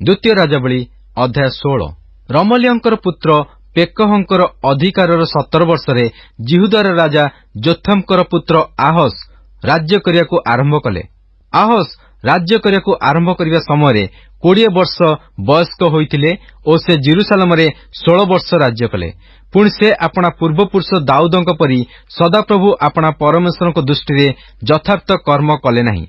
ଦ୍ୱିତୀୟ ରାଜାବଳୀ ଅଧ୍ୟାୟ 16 ରମଲ୍ୟଙ୍କର ପୁତ୍ର ପେକହଙ୍କର ଅଧିକାରର 17 ବର୍ଷରେ ଜିହୁଦାର ରାଜା ଯୋଥାମଙ୍କର ପୁତ୍ର ଆହସ ରାଜ୍ୟ କରିବାକୁ ଆରମ୍ଭ କଲେ। ଆହସ ରାଜ୍ୟ କରିବାକୁ ଆରମ୍ଭ କରିବା ସମୟରେ 20 ବର୍ଷ ବୟସ୍କ ହୋଇଥିଲେ ଓ ସେ ଜେରୁସାଲେମରେ 16 ବର୍ଷ ରାଜ୍ୟ କଲେ। ପୁଣି ସେ ଆପଣା ପୂର୍ବପୁରୁଷ ଦାଉଦଙ୍କ ପରି ସଦାପ୍ରଭୁ ଆପଣା ପରମେଶ୍ୱରଙ୍କ ଦୃଷ୍ଟିରେ ଯଥାର୍ଥ କର୍ମ କଲେ ନାହିଁ।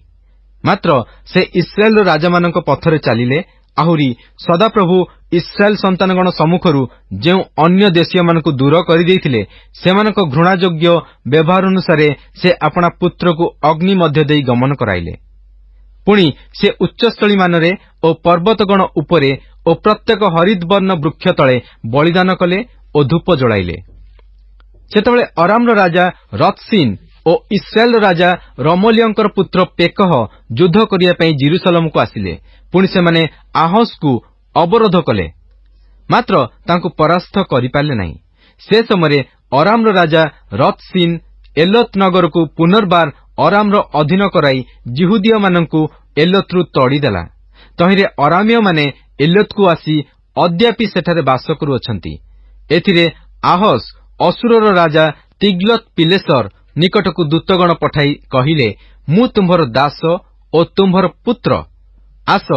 ମାତ୍ର ସେ ଇସ୍ରାଏଲର ରାଜାମାନଙ୍କ ପଥରେ ଚାଲିଲେ। ଆହୁରି ସଦାପ୍ରଭୁ ଇସ୍ରାଏଲ ସନ୍ତାନଗଣ ସମ୍ମୁଖରୁ ଯେଉଁ ଅନ୍ୟ ଦେଶୀୟମାନଙ୍କୁ ଦୂର କରିଦେଇଥିଲେ ସେମାନଙ୍କ ଘୃଣାଯୋଗ୍ୟ ବ୍ୟବହାର ଅନୁସାରେ ସେ ଆପଣା ପୁତ୍ରକୁ ଅଗ୍ନି ମଧ୍ୟ ଦେଇ ଗମନ କରାଇଲେ। ପୁଣି ସେ ଉଚ୍ଚସ୍ଥଳୀମାନରେ ଓ ପର୍ବତଗଣ ଉପରେ ଓ ପ୍ରତ୍ୟେକ ହରିତବର୍ଣ୍ଣ ବୃକ୍ଷ ତଳେ ବଳିଦାନ କଲେ ଓ ଧୂପ ଜଳାଇଲେ। ସେତେବେଳେ ଅରାମର ରାଜା ରତ୍ସିନ୍ ଓ ଇସ୍ରାଏଲର ରାଜା ରମଲ୍ୟଙ୍କର ପୁତ୍ର ପେକହ ଯୁଦ୍ଧ କରିବା ପାଇଁ ଜେରୁସାଲେମକୁ ଆସିଲେ। ପୁଣି ସେମାନେ ଆହସକୁ ଅବରୋଧ କଲେ, ମାତ୍ର ତାଙ୍କୁ ପରାସ୍ତ କରିପାରିଲେ ନାହିଁ। ସେ ସମୟରେ ଅରାମର ରାଜା ରତ୍ସିନ୍ ଏଲୋତ୍ ନଗରକୁ ପୁନର୍ବାର ଅରାମର ଅଧୀନ କରାଇ ଜିହୁଦୀୟମାନଙ୍କୁ ଏଲୋତ୍ରୁ ତଡ଼ିଦେଲା। ତହିଁରେ ଅରାମୀୟମାନେ ଏଲୋତ୍କୁ ଆସି ଅଦ୍ୟାପି ସେଠାରେ ବାସ କରୁଅଛନ୍ତି। ଏଥିରେ ଆହସ ଅସୁରର ରାଜା ତିଗ୍ଲତ୍ ପିଲେସର ନିକଟକୁ ଦୂତଗଣ ପଠାଇ କହିଲେ, ମୁଁ ତୁମ୍ଭର ଦାସ ଓ ତୁମ୍ଭର ପୁତ୍ର, ଆସ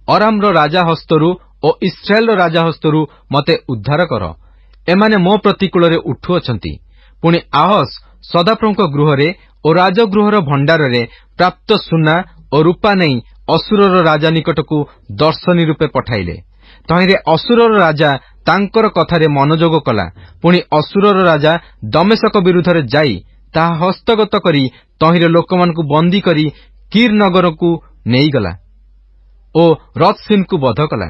ଅରାମର ରାଜା ହସ୍ତରୁ ଓ ଇସ୍ରାଏଲର ରାଜା ହସ୍ତରୁ ମତେ ଉଦ୍ଧାର କର। ଏମାନେ ମୋ ପ୍ରତିକୂଳରେ ଉଠୁଅଛନ୍ତି। ପୁଣି ଆହସ ସଦାପ୍ରଭୁଙ୍କ ଗୃହରେ ଓ ରାଜଗୃହର ଭଣ୍ଡାରରେ ପ୍ରାପ୍ତ ସୁନା ଓ ରୂପା ନେଇ ଅସୁରର ରାଜା ନିକଟକୁ ଦର୍ଶନୀ ରୂପେ ପଠାଇଲେ। ତହିଁରେ ଅସୁରର ରାଜା ତାଙ୍କର କଥାରେ ମନୋଯୋଗ କଲା। ପୁଣି ଅସୁରର ରାଜା ଦମେଶକ ବିରୁଦ୍ଧରେ ଯାଇ ତାହା ହସ୍ତଗତ କରି ତହିଁର ଲୋକମାନଙ୍କୁ ବନ୍ଦୀ କରି କିର୍ ନଗରକୁ ନେଇଗଲା ଓ ରତ୍ସିନ୍କୁ ବଧ କଲା।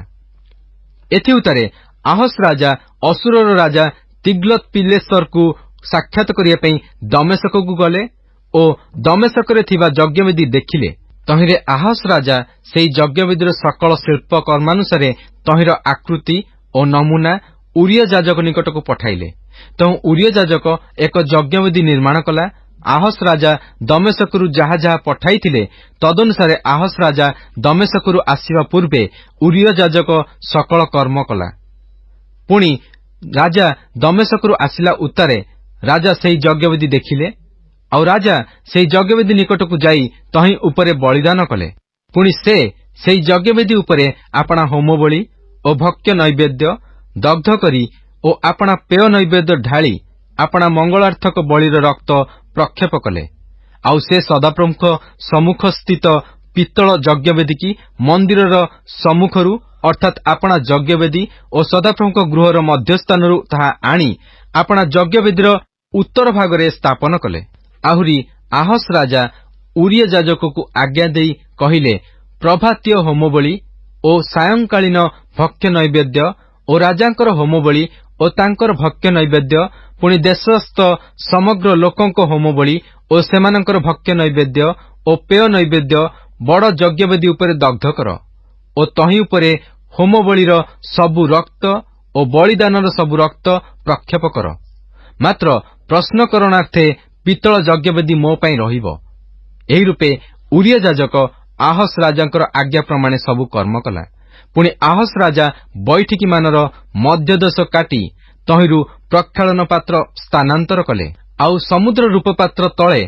ଏଥିଉତ୍ତାରେ ଆହସ ରାଜା ଅସୁରର ରାଜା ତିଗ୍ଲତ୍ ପିଲେସରକୁ ସାକ୍ଷାତ କରିବା ପାଇଁ ଦମେଶକକୁ ଗଲେ ଓ ଦମେଶକରେ ଥିବା ଯଜ୍ଞବେଦୀ ଦେଖିଲେ। ତହିଁରେ ଆହସ ରାଜା ସେହି ଯଜ୍ଞବେଦୀର ସକଳ ଶିଳ୍ପ କର୍ମାନୁସାରେ ତହିଁର ଆକୃତି ଓ ନମୁନା ଉରିୟ ଯାଜକ ନିକଟକୁ ପଠାଇଲେ। ତେଣୁ ଉରିୟ ଯାଜକ ଏକ ଯଜ୍ଞବେଦୀ ନିର୍ମାଣ କଲା। ଆହସ ରାଜା ଦମେଶକରୁ ଯାହା ଯାହା ପଠାଇଥିଲେ ତଦନୁସାରେ ଆହସ ରାଜା ଦମେଶକରୁ ଆସିବା ପୂର୍ବେ ଉରିୟ ଯାଜକ ସକଳ କର୍ମ କଲା। ପୁଣି ରାଜା ଦମେଶକରୁ ଆସିଲା ଉତ୍ତାରେ ରାଜା ସେହି ଯଜ୍ଞବେଦୀ ଦେଖିଲେ। ଆଉ ରାଜା ସେହି ଯଜ୍ଞବେଦୀ ନିକଟକୁ ଯାଇ ତହିଁ ଉପରେ ବଳିଦାନ କଲେ। ପୁଣି ସେ ସେହି ଯଜ୍ଞବେଦୀ ଉପରେ ଆପଣା ହୋମବଳି ଓ ଭକ୍ଷ୍ୟ ନୈବେଦ୍ୟ ଦଗ୍ଧ କରି ଓ ଆପଣା ପେୟ ନୈବେଦ୍ୟ ଢାଳି ଆପଣା ମଙ୍ଗଳାର୍ଥକ ବଳିର ରକ୍ତ ପ୍ରକ୍ଷେପ କଲେ। ଆଉ ସେ ସଦାପ୍ରଭୁଙ୍କ ସମ୍ମୁଖସ୍ଥିତ ପିତ୍ତଳ ଯଜ୍ଞବେଦୀକି ମନ୍ଦିରର ସମ୍ମୁଖରୁ ଅର୍ଥାତ୍ ଆପଣା ଯଜ୍ଞବେଦୀ ଓ ସଦାପ୍ରଭୁଙ୍କ ଗୃହର ମଧ୍ୟସ୍ଥାନରୁ ତାହା ଆଣି ଆପଣା ଯଜ୍ଞବେଦୀର ଉତ୍ତର ଭାଗରେ ସ୍ଥାପନ କଲେ। ଆହୁରି ଆହସ ରାଜା ଉରିୟ ଯାଜକକୁ ଆଜ୍ଞା ଦେଇ କହିଲେ, ପ୍ରଭାତୀୟ ହୋମବଳି ଓ ସାୟଂକାଳୀନ ଭକ୍ଷ୍ୟ ନୈବେଦ୍ୟ ଓ ରାଜାଙ୍କର ହୋମବଳି ଓ ତାଙ୍କର ଭକ୍ଷ୍ୟ ନୈବେଦ୍ୟ, ପୁଣି ଦେଶସ୍ଥ ସମଗ୍ର ଲୋକଙ୍କ ହୋମବଳି ଓ ସେମାନଙ୍କର ଭକ୍ଷ୍ୟ ନୈବେଦ୍ୟ ଓ ପେୟ ନୈବେଦ୍ୟ ବଡ଼ ଯଜ୍ଞବେଦୀ ଉପରେ ଦଗ୍ଧ କର ଓ ତହିଁ ଉପରେ ହୋମବଳିର ସବୁ ରକ୍ତ ଓ ବଳିଦାନର ସବୁ ରକ୍ତ ପ୍ରକ୍ଷେପ କର। ମାତ୍ର ପ୍ରଶ୍ନ କରଣାର୍ଥେ ପିତ୍ତଳ ଯଜ୍ଞବେଦୀ ମୋ ପାଇଁ ରହିବ। ଏହି ରୂପେ ଉରିୟ ଯାଜକ ଆହସ ରାଜାଙ୍କର ଆଜ୍ଞା ପ୍ରମାଣେ ସବୁ କର୍ମ କଲା। ପୁଣି ଆହସ ରାଜା ବୈଠିକୀମାନର ମଧ୍ୟଦେଶ କାଟି ତହିଁରୁ ପ୍ରକ୍ଷାଳନ ପାତ୍ର ସ୍ଥାନାନ୍ତର କଲେ। ଆଉ ସମୁଦ୍ର ରୂପପାତ୍ର ତଳେ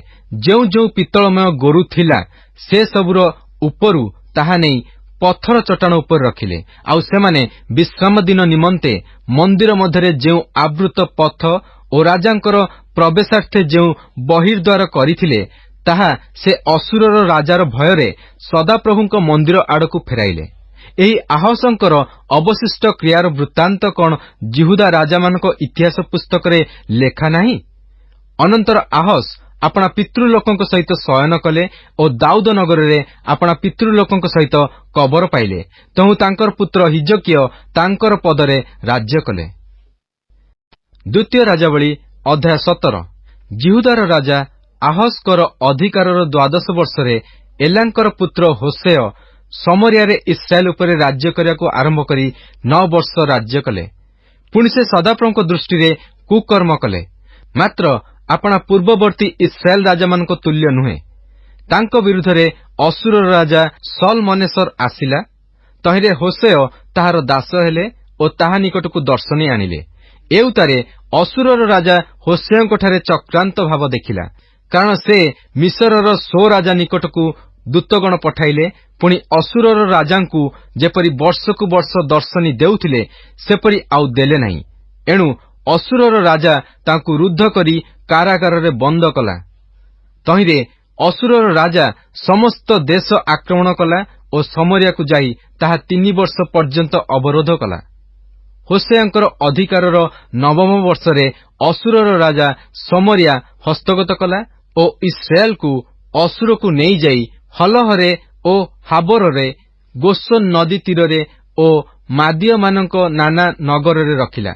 ଯେଉଁ ଯେଉଁ ପିତ୍ତଳମୟ ଗୋରୁ ଥିଲା ସେ ସବୁର ଉପରୁ ତାହା ନେଇ ପଥର ଚଟାଣ ଉପରେ ରଖିଲେ। ଆଉ ସେମାନେ ବିଶ୍ରାମ ଦିନ ନିମନ୍ତେ ମନ୍ଦିର ମଧ୍ୟରେ ଯେଉଁ ଆବୃତ ପଥ ଓ ରାଜାଙ୍କର ପ୍ରବେଶାର୍ଥେ ଯେଉଁ ବହିର୍ଦ୍ୱାର କରିଥିଲେ ତାହା ସେ ଅସୁରର ରାଜାର ଭୟରେ ସଦାପ୍ରଭୁଙ୍କ ମନ୍ଦିର ଆଡ଼କୁ ଫେରାଇଲେ। ଏହି ଆହସଙ୍କର ଅବଶିଷ୍ଟ କ୍ରିୟାର ବୃତ୍ତାନ୍ତ କଣ ଜିହୁଦା ରାଜାମାନଙ୍କ ଇତିହାସ ପୁସ୍ତକରେ ଲେଖା ନାହିଁ? ଅନନ୍ତର ଆହସ ଆପଣା ପିତୃଲୋକଙ୍କ ସହିତ ଶୟନ କଲେ ଓ ଦାଉଦ ନଗରରେ ଆପଣା ପିତୃଲୋକଙ୍କ ସହିତ କବର ପାଇଲେ। ତେଣୁ ତାଙ୍କର ପୁତ୍ର ହିଜକିୟ ତାଙ୍କର ପଦରେ ରାଜ୍ୟ କଲେ। ଦ୍ୱିତୀୟ ରାଜାବଳୀ ଅଧ୍ୟାୟ 17 ଜିହୁଦାର ରାଜା ଆହସଙ୍କର ଅଧିକାରର 12 ବର୍ଷରେ ଏଲାଙ୍କର ପୁତ୍ର ହୋସେୟ ସମରିୟାରେ ଇସ୍ରାଏଲ ଉପରେ ରାଜ୍ୟ କରିବାକୁ ଆରମ୍ଭ କରି 9 ବର୍ଷ ରାଜ୍ୟ କଲେ। ପୁଣି ସେ ସଦାପ୍ରଭୁଙ୍କ ଦୃଷ୍ଟିରେ କୁକର୍ମ କଲେ, ମାତ୍ର ଆପଣା ପୂର୍ବବର୍ତ୍ତୀ ଇସ୍ରାଏଲ ରାଜାମାନଙ୍କ ତୁଲ୍ୟ ନୁହେଁ। ତାଙ୍କ ବିରୁଦ୍ଧରେ ଅସୁରର ରାଜା ସଲମନେସର ଆସିଲା। ତହିଁରେ ହୋସେୟ ତାହାର ଦାସ ହେଲେ ଓ ତାହା ନିକଟକୁ ଦର୍ଶନୀ ଆଣିଲେ। ଏଉତାରେ ଅସୁରର ରାଜା ହୋସେୟଙ୍କଠାରେ ଚକ୍ରାନ୍ତ ଭାବ ଦେଖିଲା, କାରଣ ସେ ମିଶରର ସୋ ରାଜା ନିକଟକୁ ଦୂତଗଣ ପଠାଇଲେ। ପୁଣି ଅସୁରର ରାଜାଙ୍କୁ ଯେପରି ବର୍ଷକୁ ବର୍ଷ ଦର୍ଶନୀ ଦେଉଥିଲେ ସେପରି ଆଉ ଦେଲେ ନାହିଁ। ଏଣୁ ଅସୁରର ରାଜା ତାଙ୍କୁ ରୁଦ୍ଧ କରି କାରାଗାରରେ ବନ୍ଦ କଲା। ତହିଁରେ ଅସୁରର ରାଜା ସମସ୍ତ ଦେଶ ଆକ୍ରମଣ କଲା ଓ ସମରିୟାକୁ ଯାଇ ତାହା 3 ବର୍ଷ ପର୍ଯ୍ୟନ୍ତ ଅବରୋଧ କଲା। ହୋସେୟାଙ୍କର ଅଧିକାରର 9ମ ବର୍ଷରେ ଅସୁରର ରାଜା ସମରିୟା ହସ୍ତଗତ କଲା ଓ ଇସ୍ରାଏଲକୁ ଅସୁରକୁ ନେଇଯାଇ ହଲହରେ ଓ ହାବରରେ, ଗୋସୋନ ନଦୀ ତୀରରେ ଓ ମାଦୀୟମାନଙ୍କ ନାନା ନଗରରେ ରଖିଲା।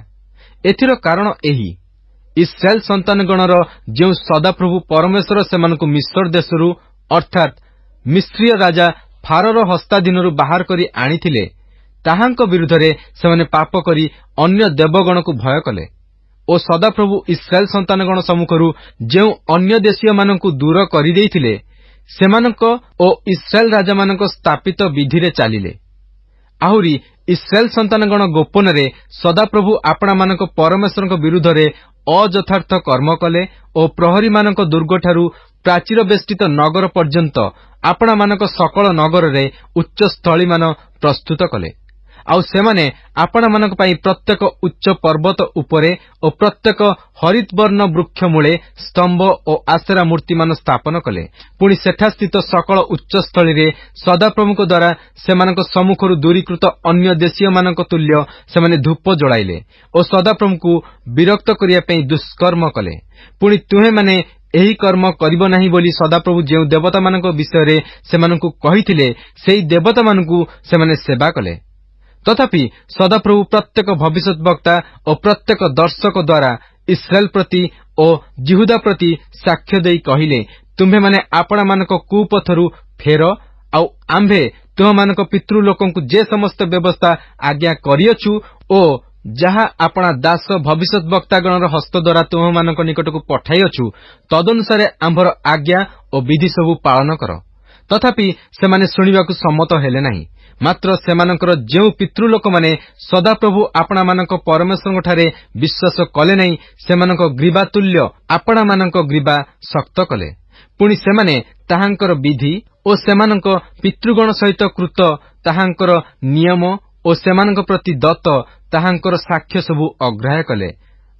ଏଥିର କାରଣ ଏହି, ଇସ୍ରାଏଲ ସନ୍ତାନଗଣର ଯେଉଁ ସଦାପ୍ରଭୁ ପରମେଶ୍ୱର ସେମାନଙ୍କୁ ମିଶ୍ର ଦେଶରୁ ଅର୍ଥାତ୍ ମିଶ୍ରୀୟ ରାଜା ଫାରୋର ହସ୍ତାଧୀନରୁ ବାହାର କରି ଆଣିଥିଲେ, ତାହାଙ୍କ ବିରୁଦ୍ଧରେ ସେମାନେ ପାପ କରି ଅନ୍ୟ ଦେବଗଣକୁ ଭୟ କଲେ ଓ ସଦାପ୍ରଭୁ ଇସ୍ରାଏଲ ସନ୍ତାନଗଣ ସମ୍ମୁଖରୁ ଯେଉଁ ଅନ୍ୟ ଦେଶୀୟମାନଙ୍କୁ ଦୂର କରିଦେଇଥିଲେ ସେମାନଙ୍କ ଓ ଇସ୍ରାଏଲ ରାଜାମାନଙ୍କ ସ୍ଥାପିତ ବିଧିରେ ଚାଲିଲେ। ଆହୁରି ଇସ୍ରାଏଲ ସନ୍ତାନଗଣ ଗୋପନରେ ସଦାପ୍ରଭୁ ଆପଣାମାନଙ୍କ ପରମେଶ୍ୱରଙ୍କ ବିରୁଦ୍ଧରେ ଅଯଥାର୍ଥ କର୍ମ କଲେ ଓ ପ୍ରହରୀମାନଙ୍କ ଦୁର୍ଗଠାରୁ ପ୍ରାଚୀର ବେଷ୍ଟିତ ନଗର ପର୍ଯ୍ୟନ୍ତ ଆପଣାମାନଙ୍କ ସକଳ ନଗରରେ ଉଚ୍ଚସ୍ଥଳୀମାନ ପ୍ରସ୍ତୁତ କଲେ। ଆଉ ସେମାନେ ଆପଣାମାନଙ୍କ ପାଇଁ ପ୍ରତ୍ୟେକ ଉଚ୍ଚ ପର୍ବତ ଉପରେ ଓ ପ୍ରତ୍ୟେକ ହରିତବର୍ଣ୍ଣ ବୃକ୍ଷ ମୂଳେ ସ୍ତମ୍ଭ ଓ ଆସେରା ମୂର୍ତ୍ତିମାନ ସ୍ଥାପନ କଲେ। ପୁଣି ସେଠାସ୍ଥିତ ସକଳ ଉଚ୍ଚସ୍ଥଳୀରେ ସଦାପ୍ରଭୁଙ୍କ ଦ୍ୱାରା ସେମାନଙ୍କ ସମ୍ମୁଖରୁ ଦୂରୀକୃତ ଅନ୍ୟ ଦେଶୀୟମାନଙ୍କ ତୁଲ୍ୟ ସେମାନେ ଧୂପ ଜଳାଇଲେ ଓ ସଦାପ୍ରଭୁଙ୍କୁ ବିରକ୍ତ କରିବା ପାଇଁ ଦୁଷ୍କର୍ମ କଲେ। ପୁଣି ତୁମେମାନେ ଏହି କର୍ମ କରିବ ନାହିଁ ବୋଲି ସଦାପ୍ରଭୁ ଯେଉଁ ଦେବତାମାନଙ୍କ ବିଷୟରେ ସେମାନଙ୍କୁ କହିଥିଲେ ସେହି ଦେବତାମାନଙ୍କୁ ସେମାନେ ସେବା କଲେ। ତଥାପି ସଦାପ୍ରଭୁ ପ୍ରତ୍ୟେକ ଭବିଷ୍ୟତ ବକ୍ତା ଓ ପ୍ରତ୍ୟେକ ଦର୍ଶକ ଦ୍ୱାରା ଇସ୍ରାଏଲ ପ୍ରତି ଓ ଜିହୁଦା ପ୍ରତି ସାକ୍ଷ୍ୟ ଦେଇ କହିଲେ, ତୁମ୍ଭେମାନେ ଆପଣାମାନଙ୍କ କୁପଥରୁ ଫେର, ଆଉ ଆମ୍ଭେ ତୁମମାନଙ୍କ ପିତୃଲୋକଙ୍କୁ ଯେ ସମସ୍ତ ବ୍ୟବସ୍ଥା ଆଜ୍ଞା କରିଅଛୁ ଓ ଯାହା ଆପଣା ଦାସ ଭବିଷ୍ୟତ ବକ୍ତାଗଣର ହସ୍ତ ଦ୍ୱାରା ତୁମମାନଙ୍କ ନିକଟକୁ ପଠାଇଅଛୁ ତଦନୁସାରେ ଆମ୍ଭର ଆଜ୍ଞା ଓ ବିଧି ସବୁ ପାଳନ କର। ତଥାପି ସେମାନେ ଶୁଣିବାକୁ ସମ୍ମତ ହେଲେ ନାହିଁ। ମାତ୍ର ସେମାନଙ୍କର ଯେଉଁ ପିତୃଲୋକମାନେ ସଦାପ୍ରଭୁ ଆପଣାମାନଙ୍କ ପରମେଶ୍ୱରଙ୍କଠାରେ ବିଶ୍ୱାସ କଲେ ନାହିଁ ସେମାନଙ୍କ ଗ୍ରୀବା ତୁଲ୍ୟ ଆପଣାମାନଙ୍କ ଗ୍ରୀବା ଶକ୍ତ କଲେ। ପୁଣି ସେମାନେ ତାହାଙ୍କର ବିଧି ଓ ସେମାନଙ୍କ ପିତୃଗଣ ସହିତ କୃତ ତାହାଙ୍କର ନିୟମ ଓ ସେମାନଙ୍କ ପ୍ରତି ଦତ୍ତ ତାହାଙ୍କର ସାକ୍ଷ୍ୟ ସବୁ ଅଗ୍ରାହ୍ୟ କଲେ।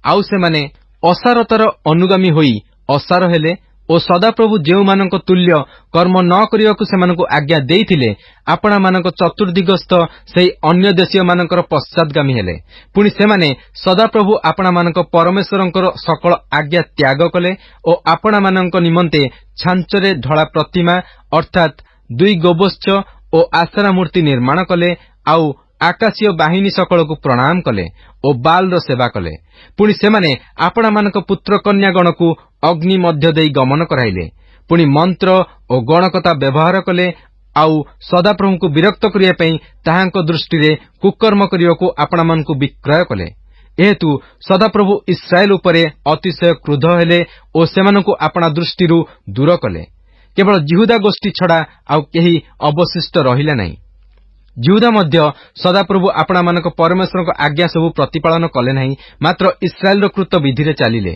ଆଉ ସେମାନେ ଅସାରତାର ଅନୁଗାମୀ ହୋଇ ଅସାର ହେଲେ ଓ ସଦାପ୍ରଭୁ ଯେଉଁମାନଙ୍କ ତୁଲ୍ୟ କର୍ମ ନ କରିବାକୁ ସେମାନଙ୍କୁ ଆଜ୍ଞା ଦେଇଥିଲେ ଆପଣାମାନଙ୍କ ଚତୁର୍ଦିଗସ୍ଥ ସେହି ଅନ୍ୟ ଦେଶୀୟମାନଙ୍କର ପଶ୍ଚାଦଗାମୀ ହେଲେ। ପୁଣି ସେମାନେ ସଦାପ୍ରଭୁ ଆପଣାମାନଙ୍କ ପରମେଶ୍ୱରଙ୍କର ସକଳ ଆଜ୍ଞା ତ୍ୟାଗ କଲେ ଓ ଆପଣାମାନଙ୍କ ନିମନ୍ତେ ଛାଞ୍ଚରେ ଢଳା ପ୍ରତିମା ଅର୍ଥାତ୍ 2 ଗୋବତ୍ସ ଓ ଆସେରା ମୂର୍ତ୍ତି ନିର୍ମାଣ କଲେ, ଆଉ ଆକାଶୀୟ ବାହିନୀ ସକଳକୁ ପ୍ରଣାମ କଲେ ଓ ବାଲର ସେବା କଲେ। ପୁଣି ସେମାନେ ଆପଣାମାନଙ୍କ ପୁତ୍ର କନ୍ୟାଗଣକୁ ଅଗ୍ନି ମଧ୍ୟ ଦେଇ ଗମନ କରାଇଲେ। ପୁଣି ମନ୍ତ୍ର ଓ ଗଣକତା ବ୍ୟବହାର କଲେ, ଆଉ ସଦାପ୍ରଭୁଙ୍କୁ ବିରକ୍ତ କରିବା ପାଇଁ ତାହାଙ୍କ ଦୃଷ୍ଟିରେ କୁକର୍ମ କରିବାକୁ ଆପଣାମାନଙ୍କୁ ବିକ୍ରୟ କଲେ। ଏହେତୁ ସଦାପ୍ରଭୁ ଇସ୍ରାଏଲ ଉପରେ ଅତିଶୟ କ୍ରୁଦ୍ଧ ହେଲେ ଓ ସେମାନଙ୍କୁ ଆପଣା ଦୃଷ୍ଟିରୁ ଦୂର କଲେ। କେବଳ ଜିହୁଦା ଗୋଷ୍ଠୀ ଛଡ଼ା ଆଉ କେହି ଅବଶିଷ୍ଟ ରହିଲା ନାହିଁ। ଜିହୁଦା ମଧ୍ୟ ସଦାପ୍ରଭୁ ଆପଣାମାନଙ୍କ ପରମେଶ୍ୱରଙ୍କ ଆଜ୍ଞା ସବୁ ପ୍ରତିପାଳନ କଲେ ନାହିଁ, ମାତ୍ର ଇସ୍ରାଏଲର କୃତ ବିଧିରେ ଚାଲିଲେ।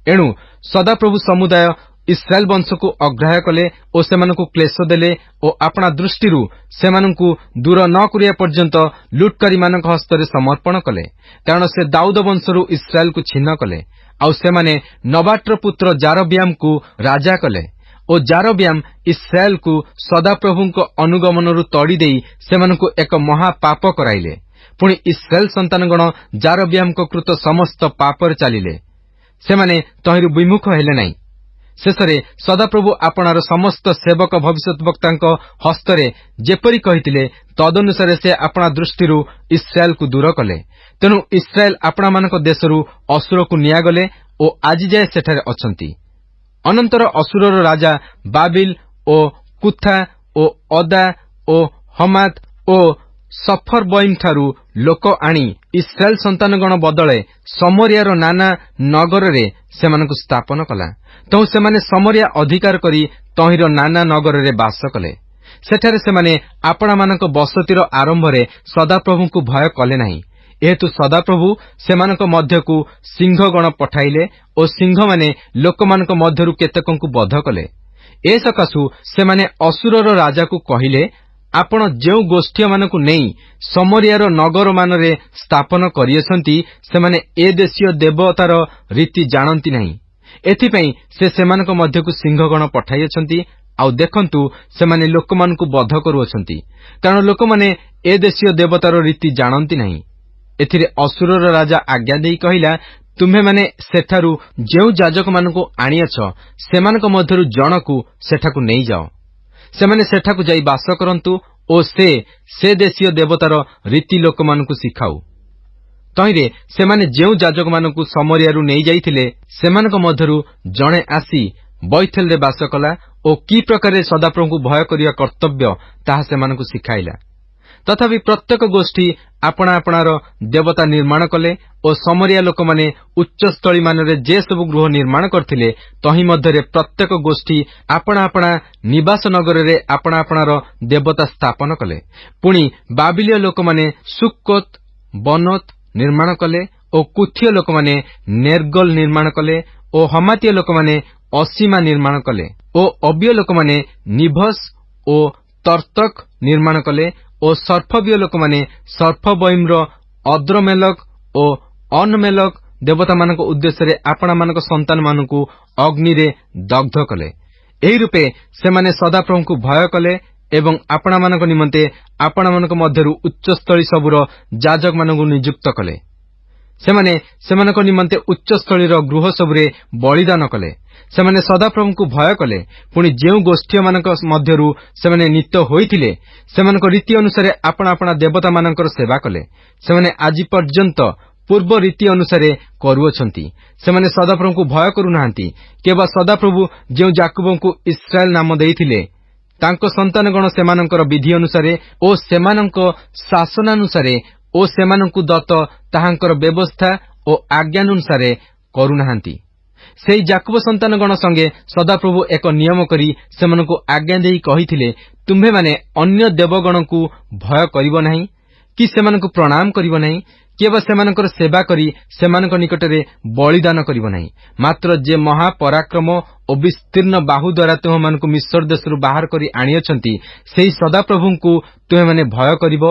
ଏଣୁ ସଦାପ୍ରଭୁ ସମୁଦାୟ ଇସ୍ରାଏଲ ବଂଶକୁ ଅଗ୍ରାହ୍ୟ କଲେ ଓ ସେମାନଙ୍କୁ କ୍ଲେଶ ଦେଲେ ଓ ଆପଣା ଦୃଷ୍ଟିରୁ ସେମାନଙ୍କୁ ଦୂର ନ କରିବା ପର୍ଯ୍ୟନ୍ତ ଲୁଟକାରୀମାନଙ୍କ ହସ୍ତରେ ସମର୍ପଣ କଲେ, କାରଣ ସେ ଦାଉଦ ବଂଶରୁ ଇସ୍ରାଏଲକୁ ଛିନ୍ନ କଲେ। ଆଉ ସେମାନେ ନବାଟର ପୁତ୍ର ଜାରବିଆମକୁ ରାଜା କଲେ ଓ ଜାରବିଆମ ଇସ୍ରାଏଲକୁ ସଦାପ୍ରଭୁଙ୍କ ଅନୁଗମନରୁ ତଡ଼ିଦେଇ ସେମାନଙ୍କୁ ଏକ ମହାପାପ କରାଇଲେ। ପୁଣି ଇସ୍ରାଏଲ ସନ୍ତାନଗଣ ଜାରବିଆମଙ୍କ କୃତ ସମସ୍ତ ପାପରେ ଚାଲିଲେ, ସେମାନେ ତହିଁରୁ ବିମୁଖ ହେଲେ ନାହିଁ। ଶେଷରେ ସଦାପ୍ରଭୁ ଆପଣାର ସମସ୍ତ ସେବକ ଭବିଷ୍ୟତ ବକ୍ତାଙ୍କ ହସ୍ତରେ ଯେପରି କହିଥିଲେ ତଦନୁସାରେ ସେ ଆପଣା ଦୃଷ୍ଟିରୁ ଇସ୍ରାଏଲକୁ ଦୂର କଲେ। ତେଣୁ ଇସ୍ରାଏଲ ଆପଣାମାନଙ୍କ ଦେଶରୁ ଅସୁରକୁ ନିଆଗଲେ ଓ ଆଜିଯାଏ ସେଠାରେ ଅଛନ୍ତି। ଅନନ୍ତର ଅସୁରର ରାଜା ବାବିଲ ଓ କୁଥା ଓ ଅଦା ଓ ହମାତ ଓ ସଫରବଇମଠାରୁ ଲୋକ ଆଣି ଇସ୍ରାଏଲ ସନ୍ତାନଗଣ ବଦଳେ ସମରିୟାର ନାନା ନଗରରେ ସେମାନଙ୍କୁ ସ୍ଥାପନ କଲା। ତେଣୁ ସେମାନେ ସମରିୟା ଅଧିକାର କରି ତହିଁର ନାନା ନଗରରେ ବାସ କଲେ। ସେଠାରେ ସେମାନେ ଆପଣମାନଙ୍କ ବସତିର ଆରମ୍ଭରେ ସଦାପ୍ରଭୁଙ୍କୁ ଭୟ କଲେ ନାହିଁ। ଏହେତୁ ସଦାପ୍ରଭୁ ସେମାନଙ୍କ ମଧ୍ୟକୁ ସିଂହଗଣ ପଠାଇଲେ ଓ ସିଂହମାନେ ଲୋକମାନଙ୍କ ମଧ୍ୟରୁ କେତେକଙ୍କୁ ବଧ କଲେ। ଏ ସକାଶୁ ସେମାନେ ଅସୁରର ରାଜାକୁ କହିଲେ, ଆପଣ ଯେଉଁ ଗୋଷ୍ଠୀମାନଙ୍କୁ ନେଇ ସମରିୟାର ନଗରମାନରେ ସ୍ଥାପନ କରିଅଛନ୍ତି, ସେମାନେ ଏ ଦେଶୀୟ ଦେବତାର ରୀତି ଜାଣନ୍ତି ନାହିଁ। ଏଥିପାଇଁ ସେ ସେମାନଙ୍କ ମଧ୍ୟକୁ ସିଂହଗଣ ପଠାଇଅଛନ୍ତି। ଆଉ ଦେଖନ୍ତୁ, ସେମାନେ ଲୋକମାନଙ୍କୁ ବଧ କରୁଅଛନ୍ତି, କାରଣ ଲୋକମାନେ ଏ ଦେଶୀୟ ଦେବତାର ରୀତି ଜାଣନ୍ତି ନାହିଁ। ଏଥିରେ ଅସୁରର ରାଜା ଆଜ୍ଞା ଦେଇ କହିଲା, ତୁମ୍ଭେମାନେ ସେଠାରୁ ଯେଉଁ ଯାଜକମାନଙ୍କୁ ଆଣିଅଛ, ସେମାନଙ୍କ ମଧ୍ୟରୁ ଜଣକୁ ସେଠାକୁ ନେଇଯାଅ। ସେମାନେ ସେଠାକୁ ଯାଇ ବାସ କରନ୍ତୁ ଓ ସେ ଦେଶୀୟ ଦେବତାର ରୀତି ଲୋକମାନଙ୍କୁ ଶିଖାଉ। ତହିଁରେ ସେମାନେ ଯେଉଁ ଯାଜକମାନଙ୍କୁ ସମରିୟାରୁ ନେଇଯାଇଥିଲେ, ସେମାନଙ୍କ ମଧ୍ୟରୁ ଜଣେ ଆସି ବୈଥେଲରେ ବାସ କଲା ଓ କି ପ୍ରକାରେ ସଦାପ୍ରଭୁଙ୍କୁ ଭୟ କରିବା କର୍ତ୍ତବ୍ୟ ତାହା ସେମାନଙ୍କୁ ଶିଖାଇଲା। ତଥାପି ପ୍ରତ୍ୟେକ ଗୋଷ୍ଠୀ ଆପଣା ଆପଣାର ଦେବତା ନିର୍ମାଣ କଲେ ଓ ସମରିୟା ଲୋକମାନେ ଉଚ୍ଚସ୍ଥଳୀମାନରେ ଯେ ସବୁ ଗୃହ ନିର୍ମାଣ କରିଥିଲେ, ତହିଁ ମଧ୍ୟରେ ପ୍ରତ୍ୟେକ ଗୋଷ୍ଠୀ ଆପଣା ଆପଣା ନିବାସ ନଗରରେ ଆପଣା ଆପଣାର ଦେବତା ସ୍ଥାପନ କଲେ। ପୁଣି ବାବିଲୀୟ ଲୋକମାନେ ସୁକ୍କୋତ ବନୋତ ନିର୍ମାଣ କଲେ ଓ କୁଥୀୟ ଲୋକମାନେ ନେର୍ଗଲ ନିର୍ମାଣ କଲେ ଓ ହମାତୀୟ ଲୋକମାନେ ଅସୀମା ନିର୍ମାଣ କଲେ ଓ ଅବୀୟ ଲୋକମାନେ ନିଭସ ଓ ତର୍ତ୍ତକ ନିର୍ମାଣ କଲେ ଓ ସର୍ଫବୀୟ ଲୋକମାନେ ସର୍ଫବଇମର ଅଦ୍ରମେଲକ ଓ ଅନମେଲକ ଦେବତାମାନଙ୍କ ଉଦ୍ଦେଶ୍ୟରେ ଆପଣମାନଙ୍କ ସନ୍ତାନମାନଙ୍କୁ ଅଗ୍ନିରେ ଦଗ୍ଧ କଲେ। ଏହି ରୂପେ ସେମାନେ ସଦାପ୍ରଭୁଙ୍କୁ ଭୟ କଲେ ଏବଂ ଆପଣମାନଙ୍କ ନିମନ୍ତେ ଆପଣମାନଙ୍କ ମଧ୍ୟରୁ ଉଚ୍ଚସ୍ଥଳୀ ସବୁର ଯାଜକମାନଙ୍କୁ ନିଯୁକ୍ତ କଲେ। ସେମାନେ ସେମାନଙ୍କ ନିମନ୍ତେ ଉଚ୍ଚସ୍ଥଳୀର ଗୃହ ସବୁରେ ବଳିଦାନ କଲେ। ସେମାନେ ସଦାପ୍ରଭୁଙ୍କୁ ଭୟ କଲେ। ପୁଣି ଯେଉଁ ଗୋଷ୍ଠୀମାନଙ୍କ ମଧ୍ୟରୁ ସେମାନେ ନୀତ ହୋଇଥିଲେ, ସେମାନଙ୍କ ରୀତି ଅନୁସାରେ ଆପଣା ଆପଣା ଦେବତାମାନଙ୍କର ସେବା କଲେ। ସେମାନେ ଆଜି ପର୍ଯ୍ୟନ୍ତ ପୂର୍ବ ରୀତି ଅନୁସାରେ କରୁଅଛନ୍ତି। ସେମାନେ ସଦାପ୍ରଭୁଙ୍କୁ ଭୟ କରୁନାହାନ୍ତି। କେବଳ ସଦାପ୍ରଭୁ ଯେଉଁ ଯାକୁବଙ୍କୁ ଇସ୍ରାଏଲ ନାମ ଦେଇଥିଲେ, ତାଙ୍କ ସନ୍ତାନଗଣ ସେମାନଙ୍କର ବିଧି ଅନୁସାରେ ଓ ସେମାନଙ୍କ ଶାସନାନୁସାରେ ଓ ସେମାନଙ୍କୁ ଦତ୍ତ ତାହାଙ୍କର ବ୍ୟବସ୍ଥା ଓ ଆଜ୍ଞାନୁସାରେ କରୁନାହାନ୍ତି। ସେହି ଯାକୁବ ସନ୍ତାନଗଣ ସଙ୍ଗେ ସଦାପ୍ରଭୁ ଏକ ନିୟମ କରି ସେମାନଙ୍କୁ ଆଜ୍ଞା ଦେଇ କହିଥିଲେ, ତୁମ୍ଭେମାନେ ଅନ୍ୟ ଦେବଗଣଙ୍କୁ ଭୟ କରିବ ନାହିଁ କି ସେମାନଙ୍କୁ ପ୍ରଣାମ କରିବ ନାହିଁ, କେବଳ ସେମାନଙ୍କର ସେବା କରି ସେମାନଙ୍କ ନିକଟରେ ବଳିଦାନ କରିବ ନାହିଁ। ମାତ୍ର ଯେ ମହାପରାକ୍ରମ ଓ ବିସ୍ତୀର୍ଣ୍ଣ ବାହୁ ଦ୍ୱାରା ତୁମମାନଙ୍କୁ ମିଶ୍ର ଦେଶରୁ ବାହାର କରି ଆଣିଅଛନ୍ତି, ସେହି ସଦାପ୍ରଭୁଙ୍କୁ ତୁମେମାନେ ଭୟ କରିବ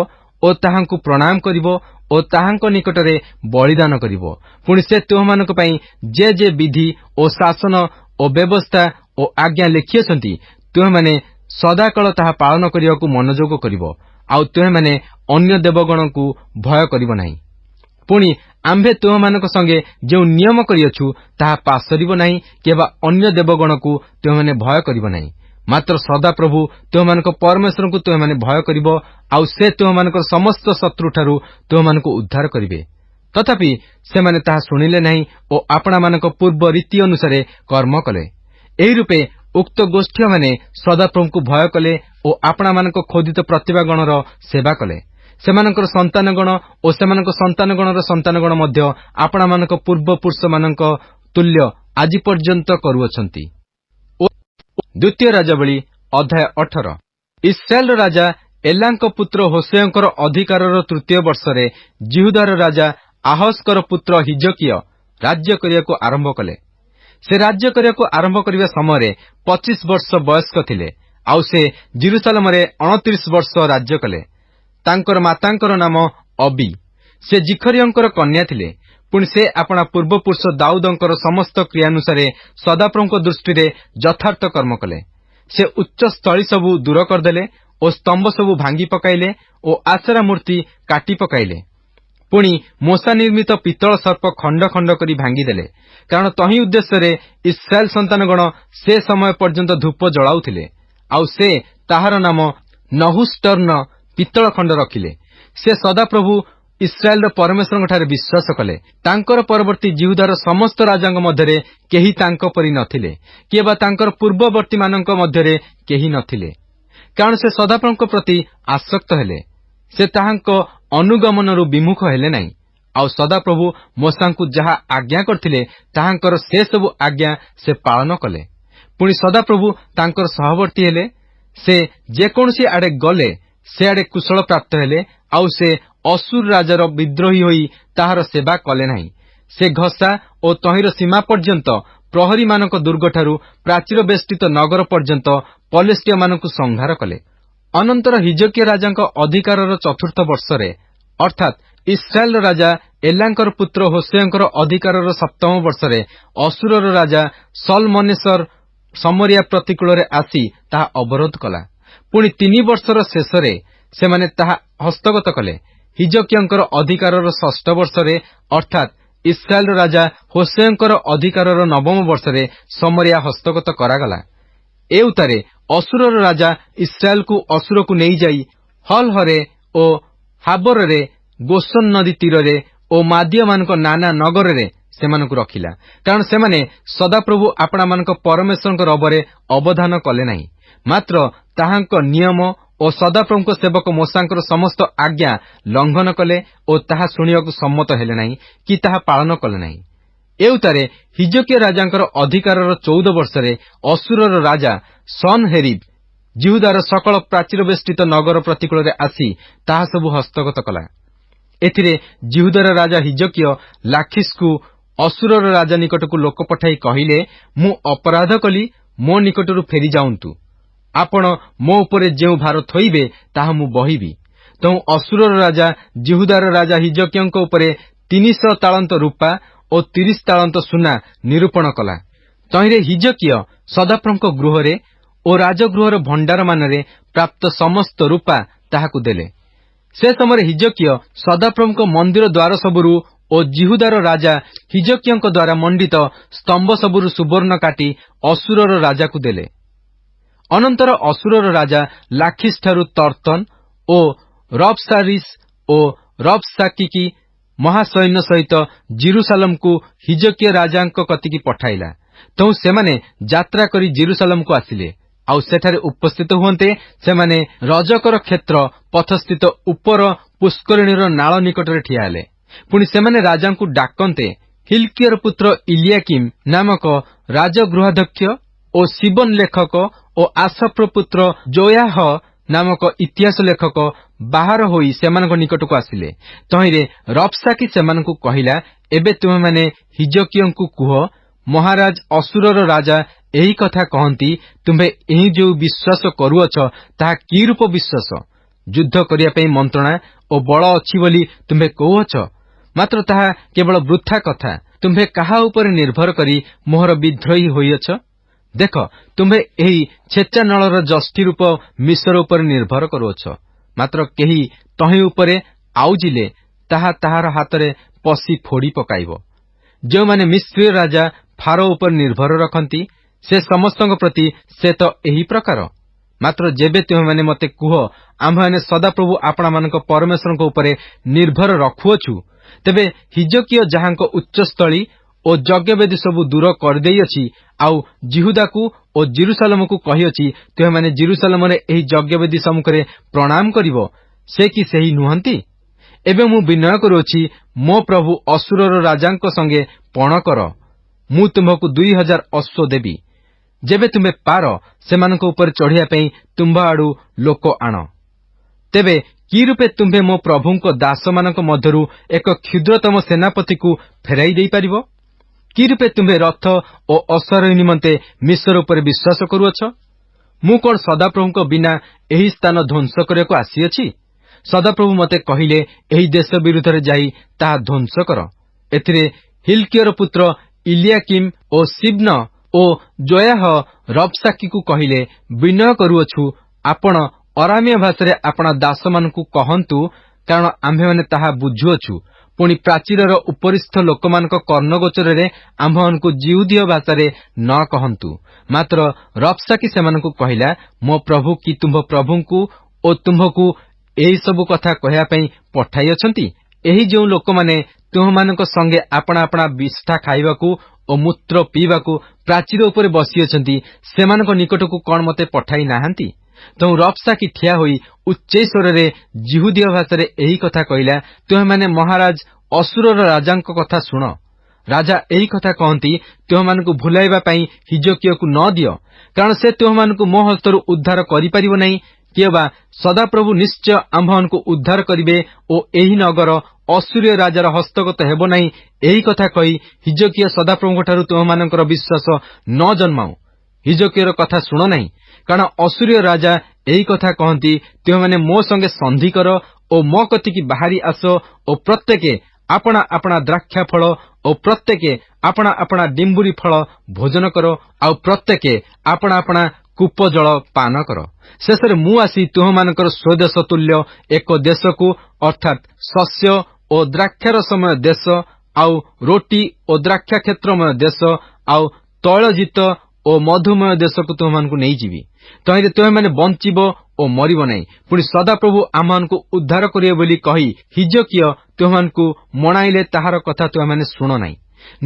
ଓ ତାହାଙ୍କୁ ପ୍ରଣାମ କରିବ ଓ ତାହାଙ୍କ ନିକଟରେ ବଳିଦାନ କରିବ। ପୁଣି ସେ ତୁମମାନଙ୍କ ପାଇଁ ଯେ ବିଧି ଓ ଶାସନ ଓ ବ୍ୟବସ୍ଥା ଓ ଆଜ୍ଞା ଲେଖିଅଛନ୍ତି, ତୁମେମାନେ ସଦାକାଳ ତାହା ପାଳନ କରିବାକୁ ମନୋଯୋଗ କରିବ। ଆଉ ତୁମେମାନେ ଅନ୍ୟ ଦେବଗଣଙ୍କୁ ଭୟ କରିବ ନାହିଁ। ପୁଣି ଆମ୍ଭେ ତୁମମାନଙ୍କ ସଙ୍ଗେ ଯେଉଁ ନିୟମ କରିଅଛୁ, ତାହା ପାସରିବ ନାହିଁ। କିମ୍ବା ଅନ୍ୟ ଦେବଗଣକୁ ତୁମେମାନେ ଭୟ କରିବ ନାହିଁ। ମାତ୍ର ସଦାପ୍ରଭୁ ତୁମମାନଙ୍କ ପରମେଶ୍ୱରଙ୍କୁ ତୁମେମାନେ ଭୟ କରିବ, ଆଉ ସେ ତୁମମାନଙ୍କର ସମସ୍ତ ଶତ୍ରୁଠାରୁ ତୁମମାନଙ୍କୁ ଉଦ୍ଧାର କରିବେ। ତଥାପି ସେମାନେ ତାହା ଶୁଣିଲେ ନାହିଁ ଓ ଆପଣାମାନଙ୍କ ପୂର୍ବ ରୀତି ଅନୁସାରେ କର୍ମ କଲେ। ଏହି ରୂପେ ଉକ୍ତ ଗୋଷ୍ଠୀମାନେ ସଦାପ୍ରଭୁଙ୍କୁ ଭୟ କଲେ ଓ ଆପଣାମାନଙ୍କ ଖୋଦିତ ପ୍ରତିଭାଗଣର ସେବା କଲେ। ସେମାନଙ୍କର ସନ୍ତାନଗଣ ଓ ସେମାନଙ୍କ ସନ୍ତାନଗଣର ସନ୍ତାନଗଣ ମଧ୍ୟ ଆପଣମାନଙ୍କ ପୂର୍ବପୁରୁଷମାନଙ୍କ ତୁଲ୍ୟ ଆଜି ପର୍ଯ୍ୟନ୍ତ କରୁଅଛନ୍ତି। ଦ୍ୱିତୀୟ ରାଜାବଳୀ ଅଧ୍ୟାୟ 18। ଇସ୍ରାଏଲର ରାଜା ଏଲାଙ୍କ ପୁତ୍ର ହୋସେୟଙ୍କର ଅଧିକାରର ତୃତୀୟ ବର୍ଷରେ ଜିହୁଦାର ରାଜା ଆହସଙ୍କର ପୁତ୍ର ହିଜକିୟ ରାଜ୍ୟ କରିବାକୁ ଆରମ୍ଭ କଲେ। ସେ ରାଜ୍ୟ କରିବାକୁ ଆରମ୍ଭ କରିବା ସମୟରେ 25 ବର୍ଷ ବୟସ୍କ ଥିଲେ। ଆଉ ସେ ଜେରୁସାଲେମରେ 29 ବର୍ଷ ରାଜ୍ୟ କଲେ। ତାଙ୍କର ମାତାଙ୍କର ନାମ ଅବି। ସେ ଜିଖରିୟଙ୍କର କନ୍ୟା ଥିଲେ। ପୁଣି ସେ ଆପଣା ପୂର୍ବପୁରୁଷ ଦାଉଦଙ୍କର ସମସ୍ତ କ୍ରିୟାନୁସାରେ ସଦାପ୍ରଭୁଙ୍କ ଦୃଷ୍ଟିରେ ଯଥାର୍ଥ କର୍ମ କଲେ। ସେ ଉଚ୍ଚସ୍ଥଳୀ ସବୁ ଦୂର କରିଦେଲେ ଓ ସ୍ତମ୍ଭ ସବୁ ଭାଙ୍ଗି ପକାଇଲେ ଓ ଆଶେରା ମୂର୍ତ୍ତି କାଟି ପକାଇଲେ। ପୁଣି ମୋଶା ନିର୍ମିତ ପିତ୍ତଳ ସର୍ପ ଖଣ୍ଡ ଖଣ୍ଡ କରି ଭାଙ୍ଗିଦେଲେ, କାରଣ ତହିଁ ଉଦ୍ଦେଶ୍ୟରେ ଇସ୍ରାଏଲ ସନ୍ତାନଗଣ ସେ ସମୟ ପର୍ଯ୍ୟନ୍ତ ଧୂପ ଜଳାଉଥିଲେ। ଆଉ ସେ ତାହାର ନାମ ନହୁଷ୍ଟର୍ଣ୍ଣ ପିତ୍ତଳ ଖଣ୍ଡ ରଖିଲେ। ସେ ସଦାପ୍ରଭୁ ଇସ୍ରାଏଲର ପରମେଶ୍ୱରଙ୍କଠାରେ ବିଶ୍ୱାସ କଲେ। ତାଙ୍କର ପରବର୍ତ୍ତୀ ଜିହୁଦାର ସମସ୍ତ ରାଜାଙ୍କ ମଧ୍ୟରେ କେହି ତାଙ୍କ ପରି ନଥିଲେ, କିମ୍ବା ତାଙ୍କର ପୂର୍ବବର୍ତ୍ତୀମାନଙ୍କ ମଧ୍ୟରେ କେହି ନଥିଲେ, କାରଣ ସେ ସଦାପ୍ରଭୁଙ୍କ ପ୍ରତି ଆସକ୍ତ ହେଲେ। ସେ ତାହାଙ୍କ ଅନୁଗମନରୁ ବିମୁଖ ହେଲେ ନାହିଁ। ଆଉ ସଦାପ୍ରଭୁ ମୋଶାଙ୍କୁ ଯାହା ଆଜ୍ଞା କରିଥିଲେ, ତାହାଙ୍କର ସେ ସବୁ ଆଜ୍ଞା ସେ ପାଳନ କଲେ। ପୁଣି ସଦାପ୍ରଭୁ ତାଙ୍କର ସହବର୍ତ୍ତୀ ହେଲେ। से जेकोसी आड़े गले से आड़े कुशल प्राप्त हेले आउ से असुर राजार विद्रोही होई ताहार सेवा कले नाही। से घसा और तहिर सीमा पर्यंत प्रहरी मानक दुर्गठारु प्राचीर बेष्टित नगर पर्यंत पलेस्टिया मानकु संहार कले। अनंतर हिजकिया राजांक अधिकारर चतुर्थ वर्षरे अर्थात इस्राएल राजा एलांकर पुत्र होसेयंकर अधिकारर सप्तम वर्षरे असुरर राजा सलमनेसर समरिया प्रतिकूल आसी ताहा अवरोध कला। पुणी 3 वर्षर शेषरे सेमाने ताहा हस्तगत कले। हिजकियंकर अधिकारर षष्ठ वर्षरे अर्थात इस्राएल राजा होसेयंकर अधिकारर नवम वर्षरे समरिया हस्तगत करागला। एउतारे असुरर राजा इस्राएल को असुर को नहीं जाई हलहरे ओ हाबरे गोसन नदी तीर ओ मादिया मानक नाना नगर रे सेमानकु रखिला। कारण सेमाने सदाप्रभु आपणा मानक परमेश्वर रबरे अवधान कले नाही, मात्र ताहांक नियम ओ सदाप्रभुक सेवक मोसांकर समस्त आज्ञा लंघन कले ओ ताहा शुणियाकु सम्मत हेले नाही कि ताहा पालन कले नाही। एउतारे हिजकिया राजांकर अधिकारर 14 वर्षरे असुरर राजा सनहेरीब जिहुदार सकल प्राचीर बेष्टित नगर प्रतिकूल आसी ताहा सबु हस्तगत कला। एथिरे जिहुदार राजा हिजकिया लाखिसकु असुरर राजा निकटकु लोक पठाई कहिले, मु अपराध कली, मो निकटरु फेरी जाउंतु। आपण मो उपरे जेउ भार थोइबे ताहा मु बहिबी। तो असुरर राजा जिहुदार राजा हिजकियंक उपरे 300 तालंत रूपा ओ 30 तालंत सुना निरूपण कला। तहिरे हिजकिया सदाप्रभुक गृहरे ओ राजगृहर भंडार मानरे प्राप्त समस्त रूपा ताहाकु देले। से समय हिजकिया सदाप्रभुक मंदिर द्वार सबुरु ओ जिहुदार राजा हिजकियंक द्वारा मंडित स्तंभ सबुरु सुवर्ण काटी असुरर राजा को देले। अनंतर असुरर राजा लाखिस ठारु तर्तन ओ रबसारिस ओ रबसाकी महासैन्य सहित जेरुसालेम को हिजकिया राजांक कतिकी पठाइला। तो सेमाने यात्रा करी जेरुसालेम को आसिले आउ सेठारे उपस्थित हुंते सेमाने रजकर क्षेत्र पथस्थित उपर पुष्करिणीर नाळ निकटरे ठिया हेले। पुणी सेमाने राजांकु डाकन्ते हिल्कियर पुत्र इलियाकिम नामक राजगृहाध्यक्ष ओ शिबन लेखक ओ आसफ्र पुत्र जोयाह नामक इतिहास लेखक बाहर होई सेमानक निकटକୁ आसिले। तहिरे रबसाकी सेमानकु कहिला, एबे तुमे माने हिजकियंकु कुह, महाराज असुरर राजा एही कथा कहंती, तुमे एही जो विश्वास करूअछ ताहा की रूप विश्वास? युद्ध करिया पई मंत्रणा ओ बळ अछि बोली तुमे कहूअछ, मात्र ताहा केवल वृथा कथा। तुमे काहा ऊपर निर्भर करी मोहर विद्रोही होइअछ? देख, तुमे एही छेचा नळर जष्टि रूप मिश्र ऊपर निर्भर करूअछ, मात्र केही तही ऊपरे आउजिले ताहा ताहार हातरे पसी फोड़ी पकाइब। जो माने मिस्र राजा फारो ऊपर निर्भर रखंती से समस्तଙ୍କ प्रति से तो एही प्रकार। मात्र जेबे तुमे माने मते कुह, आम माने सदाप्रभु आपणा मानक परमेश्वरଙ୍କ उपरे निर्भर रखुअछु, तेबे हिजकिया जहांक उच्चस्थली ओ यज्ञवेदी सबु दूर करदेई अछि आउ जिहुदाकु ओ जेरुसालेमकु कहिअछि, तुमे माने जेरुसालेम रे एही यज्ञवेदी सम्मुखरे प्रणाम करिवो, से कि सेही नुहंती? एबे मु विनय करूछि, मो प्रभु असुरर राजांक संगे पण कर, मु तुमकु 2000 अश्व देबी। जेबे तुमे पार सेमानक ऊपर चढ़िया पई तुम्बा आडू लोक आण, तेबे की रूपे तुम्भे मो प्रभुंक दास मानक मध्यरु एक क्षुद्रतम सेनापति को फेराई देई पारिबो? की रूपे तुम्भे रथ ओ अश्वारोही निमंते मिश्र ऊपर विश्वास करूअछ? मु कोन सदाप्रभुंक बिना एही स्थान ध्वंस करियाको आसीअछि? सदाप्रभु मते कहिले, एही देश विरुद्धरे जाई ताहा ध्वंस कर। एथिरे हिल्कियर पुत्र इलियाकिम ओ शिब्न ओ जोयाह रबसाकी को कहिले, विनय करूअछु, आपण अरामिया भाषा रे आपणा दास मानकु कहंतु, कारण आम्भे माने ताहा बुझुअछु। पुणी प्राचीरर उपरिस्थ लोकमानक कर्णगोचर रे आम्भ मानकु जिहुदीय भाषा रे न कहंतु। मात्र रबसाकी सेमानकु कहिला, मो प्रभु की तुंभ प्रभुंकु ओ तुंभकु एही सबु कथा कहया पई पठाई अछंती? एही जो लोक माने तुममानक संगे आपणा आपणा विष्ठा खाइबाकू ओ मूत्र पीबाकू प्राचीर उपरे बसी अछंती, सेमानक निकटकू कोन मते पठाई नाहांती? तो रबसाकी ठिया होई उच्च स्वर रे जिहुदीय भाषा रे एही कथा कहिला, तुमे माने महाराज असुरर राजांक कथा सुन। ରାଜା ଏହି କଥା କହନ୍ତି, ତୁମମାନଙ୍କୁ ଭୁଲାଇବା ପାଇଁ ହିଜକିୟକୁ ନ ଦିଅ, କାରଣ ସେ ତୁମମାନଙ୍କୁ ମୋ ହସ୍ତରୁ ଉଦ୍ଧାର କରିପାରିବ ନାହିଁ। କିଏବା ସଦାପ୍ରଭୁ ନିଶ୍ଚୟ ଆମ୍ଭମାନଙ୍କୁ ଉଦ୍ଧାର କରିବେ ଓ ଏହି ନଗର ଅସୁରୀୟ ରାଜାର ହସ୍ତଗତ ହେବ ନାହିଁ। ଏହି କଥା କହି ହିଜକିୟ ସଦାପ୍ରଭୁଙ୍କଠାରୁ ତୁମମାନଙ୍କର ବିଶ୍ୱାସ ନ ଜନ୍ମାଉ। ହିଜକିୟର କଥା ଶୁଣ ନାହିଁ, କାରଣ ଅସୁରୀୟ ରାଜା ଏହି କଥା କହନ୍ତି, ତୁମେମାନେ ମୋ ସଙ୍ଗେ ସନ୍ଧି କର ଓ ମୋ କତିକି ବାହାରି ଆସ ଓ ପ୍ରତ୍ୟେକେ ଆପଣା ଆପଣା ଦ୍ରାକ୍ଷା ଫଳ ଓ ପ୍ରତ୍ୟେକେ ଆପଣା ଆପଣା ଡିମ୍ବୁରି ଫଳ ଭୋଜନ କର, ଆଉ ପ୍ରତ୍ୟେକେ ଆପଣା ଆପଣା କୂପ ଜଳ ପାନ କର। ଶେଷରେ ମୁଁ ଆସି ତୁମମାନଙ୍କର ସ୍ୱଦେଶ ତୁଲ୍ୟ ଏକ ଦେଶକୁ, ଅର୍ଥାତ୍ ଶସ୍ୟ ଓ ଦ୍ରାକ୍ଷାରସମୟ ଦେଶ, ଆଉ ରୋଟି ଓ ଦ୍ରାକ୍ଷା କ୍ଷେତ୍ରମୟ ଦେଶ, ଆଉ ତୈଳଜିତ ଓ ମଧୁମୟ ଦେଶକୁ ତୁମମାନଙ୍କୁ ନେଇଯିବି। ତହିଁରେ ତୁମେମାନେ ବଞ୍ଚିବ ଓ ମରିବ ନାହିଁ। ପୁଣି ସଦାପ୍ରଭୁ ଆମମାନଙ୍କୁ ଉଦ୍ଧାର କରିବେ ବୋଲି କହି ହିଜକିୟ ତୁମମାନଙ୍କୁ ମଣାଇଲେ ତାହାର କଥା ତୁମେମାନେ ଶୁଣ ନାହିଁ।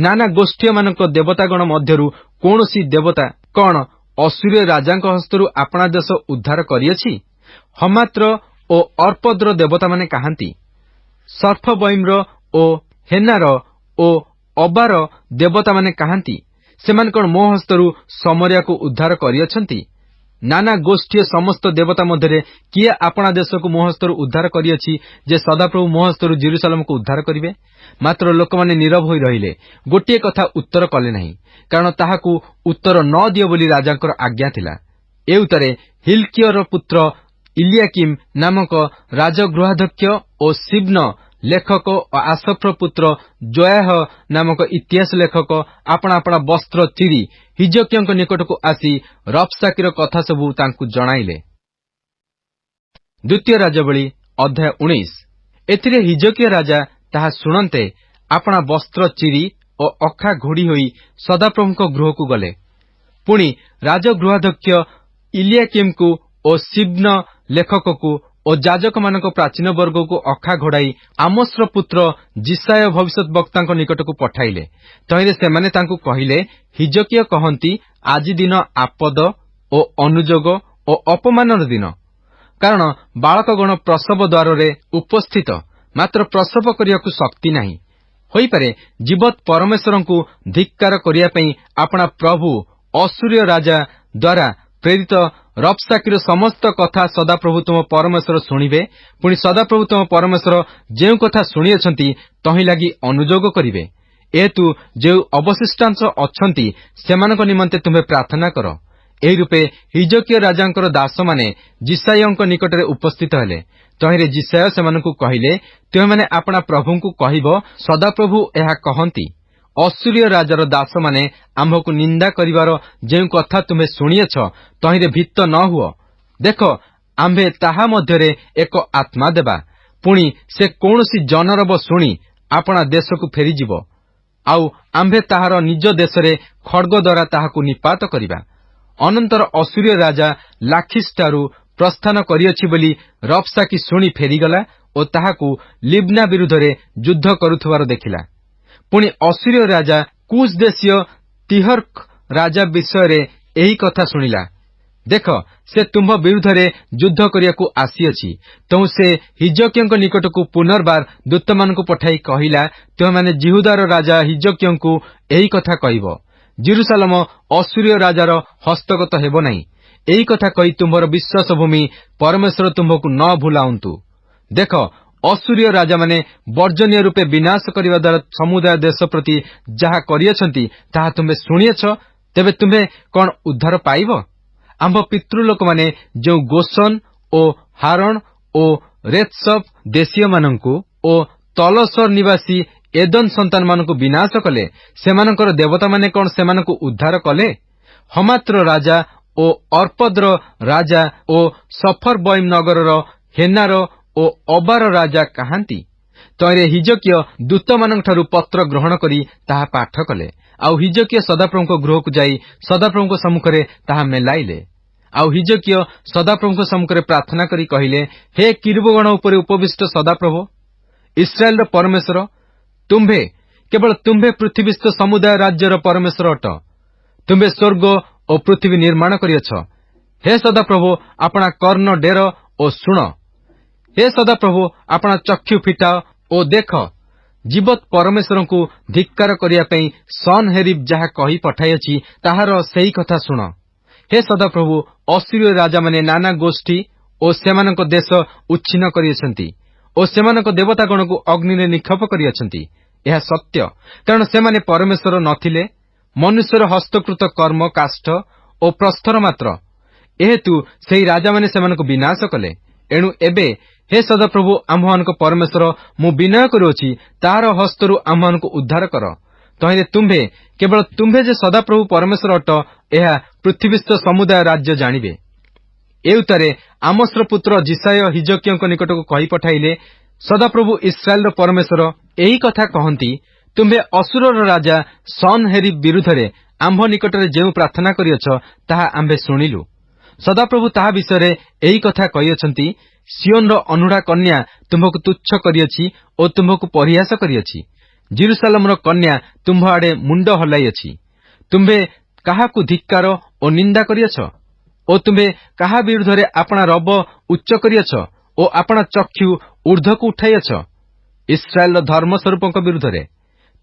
ନାନା ଗୋଷ୍ଠୀମାନଙ୍କ ଦେବତାଗଣ ମଧ୍ୟରୁ କୌଣସି ଦେବତା କଣ ଅସୁରୀୟ ରାଜାଙ୍କ ହସ୍ତରୁ ଆପଣା ଦେଶ ଉଦ୍ଧାର କରିଅଛି? ହମାତ୍ର ଓ ଅର୍ପଦର ଦେବତାମାନେ କାହାନ୍ତି? ସର୍ଫବଇମର ଓ ହେନାର ଓ ଅବାର ଦେବତାମାନେ କାହାନ୍ତି? ସେମାନେ କଣ ମୋ ହସ୍ତରୁ ସମରିୟାକୁ ଉଦ୍ଧାର କରିଅଛନ୍ତି? ନାନା ଗୋଷ୍ଠୀୟ ସମସ୍ତ ଦେବତା ମଧ୍ୟରେ କିଏ ଆପଣା ଦେଶକୁ ମୋ ହସ୍ତରୁ ଉଦ୍ଧାର କରିଅଛି, ଯେ ସଦାପ୍ରଭୁ ମୋ ହସ୍ତରୁ ଜେରୁସାଲେମକୁ ଉଦ୍ଧାର କରିବେ? ମାତ୍ର ଲୋକମାନେ ନୀରବ ହୋଇ ରହିଲେ, ଗୋଟିଏ କଥା ଉତ୍ତର କଲେ ନାହିଁ, କାରଣ ତାହାକୁ ଉତ୍ତର ନ ଦିଅ ବୋଲି ରାଜାଙ୍କର ଆଜ୍ଞା ଥିଲା। ଏ ଉତ୍ତରେ ହିଲ୍କିୟର ପୁତ୍ର ଇଲିଆକିମ୍ ନାମକ ରାଜଗୃହାଧ୍ୟକ୍ଷ ଓ ସିବ୍ନ ଲେଖକ ଓ ଆସଫର ପୁତ୍ର ଜୋୟାହ ନାମକ ଇତିହାସ ଲେଖକ ଆପଣା ଆପଣା ବସ୍ତ୍ର ଚିରି ହିଜକିୟଙ୍କ ନିକଟକୁ ଆସି ରବସାକିର କଥା ସବୁ ତାଙ୍କୁ ଜଣାଇଲେ। ଦ୍ୱିତୀୟ ରାଜାବଳୀ ଅଧ୍ୟାୟ 19। ଏଥିରେ ହିଜକିୟ ରାଜା ତାହା ଶୁଣନ୍ତେ ଆପଣା ବସ୍ତ୍ର ଚିରି ଓ ଅଖା ଘୋଡ଼ି ହୋଇ ସଦାପ୍ରଭୁଙ୍କ ଗୃହକୁ ଗଲେ। ପୁଣି ରାଜଗୃହାଧ୍ୟକ୍ଷ ଇଲିଆକିମ୍କୁ ଓ ସିବ୍ନ ଲେଖକକୁ ଓ ଯାଜକମାନଙ୍କ ପ୍ରାଚୀନ ବର୍ଗକୁ ଅଖା ଘୋଡ଼ାଇ ଆମୋସର ପୁତ୍ର ଜିସାୟ ଭବିଷ୍ୟତ ବକ୍ତାଙ୍କ ନିକଟକୁ ପଠାଇଲେ। ତହିଁରେ ସେମାନେ ତାଙ୍କୁ କହିଲେ, ହିଜକିୟ କହନ୍ତି, ଆଜି ଦିନ ଆପଦ ଓ ଅନୁଯୋଗ ଓ ଅପମାନର ଦିନ, କାରଣ ବାଳକଗଣ ପ୍ରସବ ଦ୍ୱାରରେ ଉପସ୍ଥିତ, ମାତ୍ର ପ୍ରସବ କରିବାକୁ ଶକ୍ତି ନାହିଁ। ହୋଇପାରେ ଜୀବତ୍ ପରମେଶ୍ୱରଙ୍କୁ ଧିକ୍କାର କରିବା ପାଇଁ ଆପଣା ପ୍ରଭୁ ଅସୁରୀୟ ରାଜା ଦ୍ୱାରା ପ୍ରେରିତ ରବସାକିର ସମସ୍ତ କଥା ସଦାପ୍ରଭୁ ତୁମ ପରମେଶ୍ୱର ଶୁଣିବେ। ପୁଣି ସଦାପ୍ରଭୁ ତୁମ ପରମେଶ୍ୱର ଯେଉଁ କଥା ଶୁଣିଅଛନ୍ତି ତହିଁ ଲାଗି ଅନୁଯୋଗ କରିବେ। ଏହେତୁ ଯେଉଁ ଅବଶିଷ୍ଟାଂଶ ଅଛନ୍ତି ସେମାନଙ୍କ ନିମନ୍ତେ ତୁମ୍ଭେ ପ୍ରାର୍ଥନା କର। ଏହି ରୂପେ ହିଜକିୟ ରାଜାଙ୍କର ଦାସମାନେ ଜିସାୟଙ୍କ ନିକଟରେ ଉପସ୍ଥିତ ହେଲେ। ତହିଁରେ ଜିସାୟ ସେମାନଙ୍କୁ କହିଲେ, ତୁମେମାନେ ଆପଣା ପ୍ରଭୁଙ୍କୁ କହିବ, ସଦାପ୍ରଭୁ ଏହା କହନ୍ତି, ଅସୁରୀୟ ରାଜାର ଦାସମାନେ ଆମ୍ଭକୁ ନିନ୍ଦା କରିବାର ଯେଉଁ କଥା ତୁମେ ଶୁଣିଅଛ, ତହିଁରେ ଭୀତ ନ ହୁଅ। ଦେଖ, ଆମ୍ଭେ ତାହା ମଧ୍ୟରେ ଏକ ଆତ୍ମା ଦେବା, ପୁଣି ସେ କୌଣସି ଜନରବ ଶୁଣି ଆପଣା ଦେଶକୁ ଫେରିଯିବ, ଆଉ ଆମ୍ଭେ ତାହାର ନିଜ ଦେଶରେ ଖଡ୍ଗ ଦ୍ୱାରା ତାହାକୁ ନିପାତ କରିବା। ଅନନ୍ତର ଅସୁରୀୟ ରାଜା ଲାଖିସଠାରୁ ପ୍ରସ୍ଥାନ କରିଅଛି ବୋଲି ରବସାକି ଶୁଣି ଫେରିଗଲା ଓ ତାହାକୁ ଲିବ୍ନା ବିରୁଦ୍ଧରେ ଯୁଦ୍ଧ କରୁଥିବାର ଦେଖିଲା। ପୁଣି ଅସୁରୀୟ ରାଜା କୁଶ ଦେଶୀୟ ତିହର୍କ ରାଜା ବିଷୟରେ ଏହି କଥା ଶୁଣିଲା, ଦେଖ, ସେ ତୁମ୍ଭ ବିରୁଦ୍ଧରେ ଯୁଦ୍ଧ କରିବାକୁ ଆସିଅଛି। ତେଣୁ ସେ ହିଜକିୟଙ୍କ ନିକଟକୁ ପୁନର୍ବାର ଦୂତମାନଙ୍କୁ ପଠାଇ କହିଲା, ତୁମେମାନେ ଜିହୁଦାର ରାଜା ହିଜକିୟଙ୍କୁ ଏହି କଥା କହିବ, ଜେରୁସାଲେମ ଅସୁରୀୟ ରାଜାର ହସ୍ତଗତ ହେବ ନାହିଁ। ଏହି କଥା କହି ତୁମ୍ଭର ବିଶ୍ୱାସ ଭୂମି ପରମେଶ୍ୱର ତୁମ୍ଭକୁ ନ ଭୁଲାଉନ୍ତୁ। ଦେଖ, ଅସୁରୀୟ ରାଜାମାନେ ବର୍ଜନୀୟ ରୂପେ ବିନାଶ କରିବା ଦ୍ୱାରା ସମୁଦାୟ ଦେଶ ପ୍ରତି ଯାହା କରିଅଛନ୍ତି ତାହା ତୁମ୍ଭେ ଶୁଣିଅଛ। ତେବେ ତୁମ୍ଭେ କଣ ଉଦ୍ଧାର ପାଇବ? ଆମ୍ଭ ପିତୃଲୋକମାନେ ଯେଉଁ ଗୋସନ ଓ ହାରଣ ଓ ରେତ୍ସବ ଦେଶୀୟମାନଙ୍କୁ ଓ ତଲସର ନିବାସୀ ଏଦନ ସନ୍ତାନମାନଙ୍କୁ ବିନାଶ କଲେ, ସେମାନଙ୍କର ଦେବତାମାନେ କଣ ସେମାନଙ୍କୁ ଉଦ୍ଧାର କଲେ? ହମାତ୍ର ରାଜା ଓ ଅର୍ପଦର ରାଜା ଓ ସଫରବଇମ ନଗରର ହେନାର ଓ ଅବାର ରାଜା କାହାନ୍ତି? ତହିଁରେ ହିଜକିୟ ଦୂତମାନଙ୍କଠାରୁ ପତ୍ର ଗ୍ରହଣ କରି ତାହା ପାଠ କଲେ। ଆଉ ହିଜକିୟ ସଦାପ୍ରଭୁଙ୍କ ଗୃହକୁ ଯାଇ ସଦାପ୍ରଭୁଙ୍କ ସମ୍ମୁଖରେ ତାହା ମେଲାଇଲେ। ଆଉ ହିଜକିୟ ସଦାପ୍ରଭୁଙ୍କ ସମ୍ମୁଖରେ ପ୍ରାର୍ଥନା କରି କହିଲେ, ହେ କିରୁବଗଣ ଉପରେ ଉପବିଷ୍ଟ ସଦାପ୍ରଭୁ, ଇସ୍ରାଏଲର ପରମେଶ୍ୱର, ତୁମ୍ଭେ, କେବଳ ତୁମ୍ଭେ ପୃଥିବୀସ୍ଥ ସମୁଦାୟ ରାଜ୍ୟର ପରମେଶ୍ୱର ଅଟ। ତୁମ୍ଭେ ସ୍ୱର୍ଗ ଓ ପୃଥିବୀ ନିର୍ମାଣ କରିଅଛ। ହେ ସଦାପ୍ରଭୁ, ଆପଣା କର୍ଣ୍ଣ ଡେର ଓ ଶୁଣ। ହେ ସଦାପ୍ରଭୁ, ଆପଣା ଚକ୍ଷୁ ଫିଟାଅ ଓ ଦେଖ। जीवत परमेश्वर को धिक्कार करने सनहेरिब जहाँ कही पठाइअछि ताहार सेही कथा शुण। हे सदाप्रभु, असीरिय राजा माने नाना गोष्ठी और सेमानक देश उच्छिन्न करिअछन्ति और सेमानक देवतागण को अग्नि रे निक्षेप करिअछन्ति। यह सत्य, कारण सेमाने परमेश्वर नथिले, मनुष्यर हस्तकृत कर्म काष्ठ और प्रस्तर मात्र। एहेतु सेही राजा माने सेमानक विनाश कले। एणु एबे हे सदाप्रभु, आम्भमानक परमेश्वर मु विनय करुअछि, ताहार हस्तरु आम्भमानकु उद्धार कर। तहिरे तुम्भे, केवल तुम्भे जे सदाप्रभु परमेश्वर अट, यह पृथ्वीस्थ समुदाय राज्य जानिबे। एउतारे आमोसर पुत्र जिसाय हिजकियଙ୍କ निकटକୁ कही पठाइले, सदाप्रभु इस्राएल परमेश्वर एही कथा कहन्ति, तुम्भे असुरर राजा सनहेरिब विरुद्धरे आम्भ निकटरे जेउ प्रार्थना करिअछ ताहा आम्भे शुणिलु। सदाप्रभु ताहा विषय एही कथा कहिअछन्ति, सियोनर अनुड़ा कन्या तुम्भको तुच्छ करिअछि और तुम्भको परिहास करिअछि। जेरुसालेमर कन्या तुम्भ आडे मुंड हलाइअछि। तुम्भे काहाकु धिक्कार और निंदा करिअछ और तुम्भे काहा विरुद्धरे आपणा रब उच्च करिअछ और आपणा चक्षु ऊर्ध्वको उठाइअछ। इस्राएल धर्मस्वरूपଙ୍କ विरुद्धरे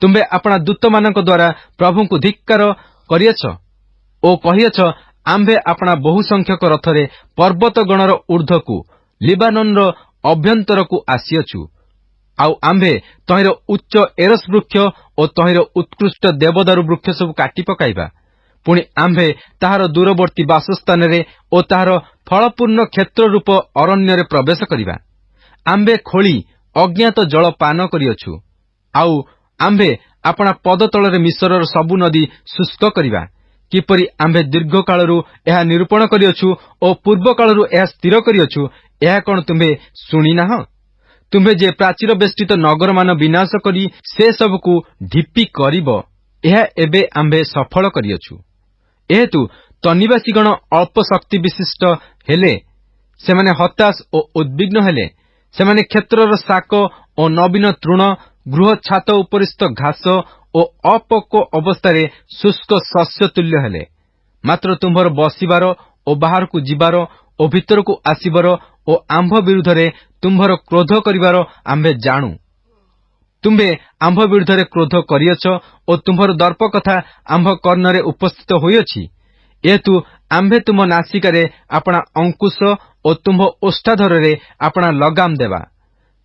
तुम्भे आपणा दूतमानଙ୍କ द्वारा प्रभुଙ୍କୁ धिक्कार करिअछ और कहिअछ, आम्भे आपणा बहुसंख्यक रथरे पर्वत गणर ऊर्ध्वको लिबानन अभ्यंतरकू आसीअछु। आउ आम्भे तहिर उच्च एरस वृक्ष और तहिर उत्कृष्ट देवदारू वृक्ष सब काटी पकाइबा। पुणी आम्भे ताहार दूरवर्ती बासस्थान रे और ताहार फलपूर्ण क्षेत्र रूप अरण्य रे प्रवेश करिबा। आम्भे खोली अज्ञात जल पान करिअछु। आउ आम्भे आपणा पदतଳରେ मिश्रर सबु नदी शुष्क करिबा। किपरि आम्भे दीर्घ कालरू यह निरूपण करिअछु और पूर्व कालरू यह स्थिर करिअछु, यह कौन तुम्भे शुणी नाह? तुम्भे जे प्राचीर बेष्टित नगर मान विनाश करी से सबकू ढिपी करिब, यह एबे आम्भे सफल करिअछु। एहेतु तनिवासीगण अल्प शक्ति विशिष्ट हेले, सेमाने हताश और उद्विग्न हेले। सेमाने क्षेत्रर शाक और नवीन तृण, गृह छात उपरिस्थ घास और अपक्व अवस्था शुष्क शस्य तुल्य हेले। मात्र तुम्भर बसिबार और बाहर को जीवार और भीतर को आसीबार और आम्भ विरुद्धरे तुम्भर क्रोध करिबार आम्भे जाणु। तुम्भे आम्भ विरुद्धरे क्रोध करिअछ और तुम्भर दर्प कथा आम्भ कर्णरे उपस्थित होइअछि। एतु आम्भे तुम नासिकारे आपणा अंकुश और तुम्भ ओष्ठाधरे आपणा लगाम देवा।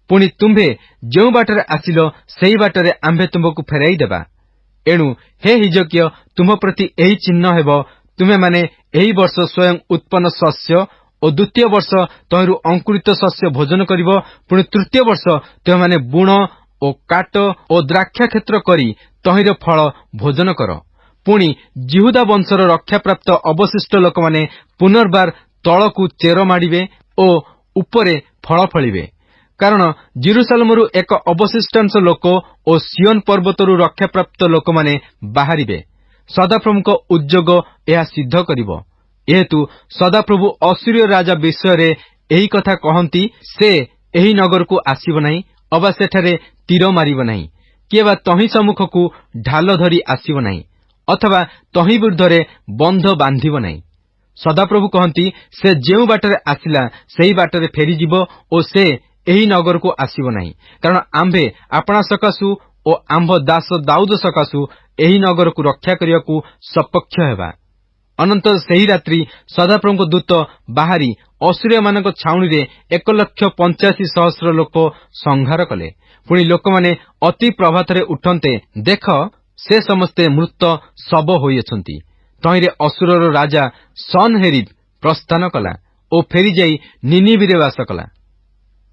पुणी तुम्भे जो बाटरे आसिल सेही बाटरे आम्भे तुमको फेराई देबा। एणु हे हिजकिय, तुम प्रति एही चिन्ह हेब, तुमे माने एही वर्ष स्वयं उत्पन्न शस्य और द्वितीय वर्ष तहिरु अंकुरित शस्य भोजन करिब। पुणी तृतीय वर्ष तुमे माने बुण और काट और द्राक्षा क्षेत्र करी तहिर फल भोजन कर। पुणी जिहुदा वंशर रक्षा प्राप्त अवशिष्ट लोक माने पुनर्बार तळकू चेर माडिबे और उपरे फल फलिबे। कारण जेरुसालेमरु एक अवशिष्टांश लोक और सियोन पर्वतरु रक्षा प्राप्त लोक माने बाहरिबे। सदाप्रभुଙ୍କ उद्योग यह सिद्ध करिब। एहेतु सदाप्रभु असीरिय राजा विषय एही कथा कहन्ति, से एही नगर को आसीब नाही, अबा सेठारे तीर मारिब नाही, किएबा तही सम्मुख को ढाल धरी आसीब नाही, अथवा तही विरुद्धरे बंध बांधिब नाही। सदाप्रभु कहन्ति, से जेउ बाटरे आसिला सेही बाटरे फेरीजिब और से एही नगर को आसीब नाही, कारण आम्भे आपणा सकाशु और आम्भ दास दाऊद सकाशु एही नगर को रक्षा करियाकू सपक्ष हेबा। अनंतर सेही रात्रि सदाप्रभुଙ୍କ दूत बाहरी असीरिया मानक छाउणी रे 1,85,000 लोक संहार कले। पुणी लोक माने अति प्रभातरे उठन्ते, देख से समस्ते मृत शब होइअछन्ति। तहिरे असुरर राजा सनहेरिब प्रस्थान कला और फेरी जाई निनिबीरे वास कला।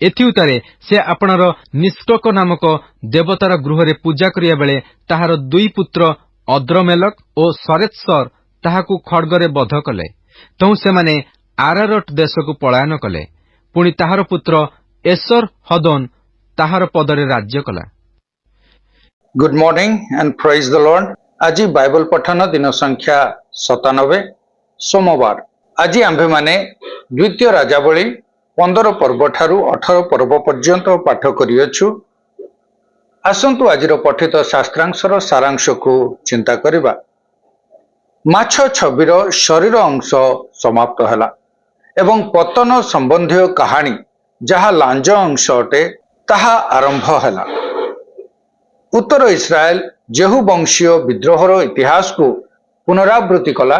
एथिउतारे से आपणर निष्कक नामक देवतार गृहरे पूजा करिया बेले ताहार दुई पुत्र अद्रमेलक और सरेत्सर ताहाकू खड्गरे बध कले। तहु सेमाने आरारट देशकू पलायन कले। पुणी ताहार पुत्र एसर हदोन ताहार पदरे राज्य कला। Good morning and praise the Lord. आज बाइबल पठन दिन संख्या 97 सोमवार। आज आंभे माने द्वितीय राजावली 15 पर्व ठारू 18 पर्व पर्यंत पाठ करियछु। आसंतु आजिर पठित शास्त्रांशर सारांश को चिंता करिबा। माछ छबिर शरीर अंश समाप्त हैला एवं पतन संबंधी कहानी जहा लांज अंश अटे ताहा आरंभ हैला। उत्तर इस्राएल जेहू वंशीय विद्रोहर इतिहास को पुनरावृत्ति कला